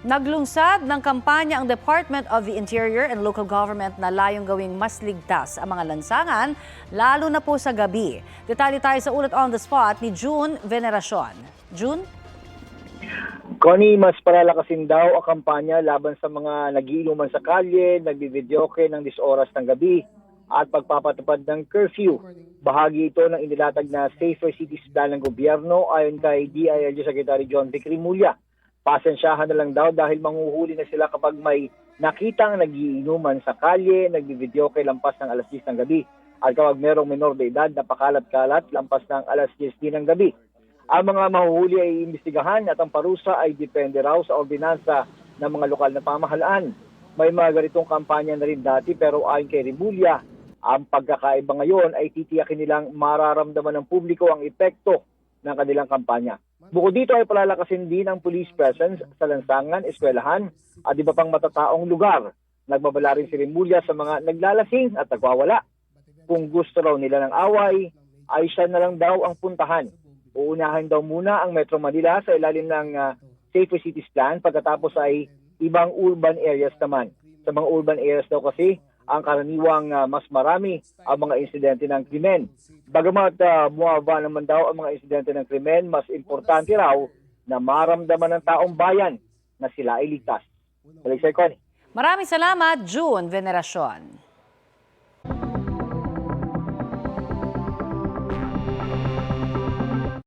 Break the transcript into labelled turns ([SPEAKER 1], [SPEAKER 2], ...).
[SPEAKER 1] Naglunsad ng kampanya ang Department of the Interior and Local Government na layong gawing mas ligtas ang mga lansangan, lalo na po sa gabi. Detalye tayo sa ulat on the spot ni June Veneracion. June?
[SPEAKER 2] Connie, mas paralakasin daw ang kampanya laban sa mga nagiinuman sa kalye, nagbibidyoke ng 10 oras ng gabi at pagpapatupad ng curfew. Bahagi ito ng inilatag na Safer Cities Plan ng gobyerno ayon kay DILG Secretary John Vic Rimulya. Pasensyahan na lang daw dahil manghuhuli na sila kapag may nakitang nagiinuman sa kalye, nagbibidyoke lampas ng alas 10 ng gabi at kapag merong menor de edad na pakalat-kalat lampas ng alas 10 din ng gabi. Ang mga mahuhuli ay iimbestigahan at ang parusa ay depende raw sa ordinansa ng mga lokal na pamahalaan. May mga ganitong kampanya na rin dati pero ayon kay Rimulya, ang pagkakaiba ngayon ay titiyakin nilang mararamdaman ng publiko ang epekto ng kanilang kampanya. Bukod dito ay palalakasin din ang police presence sa lansangan, eskwelahan at iba pang matataong lugar. Nagbabala rin si Rimulya sa mga naglalasing at nagwawala. Kung gusto raw nila ng away, ay siya na lang daw ang puntahan. Uunahin daw muna ang Metro Manila sa ilalim ng Safer Cities Plan pagkatapos ay ibang urban areas naman. Sa mga urban areas daw kasi, ang karaniwang mas marami ang mga insidente ng krimen. Bagamat bumaba naman daw ang mga insidente ng krimen, mas importante raw na maramdaman ng taong bayan na sila ay ligtas. Balik sa Connie.
[SPEAKER 1] Maraming salamat, June Veneracion.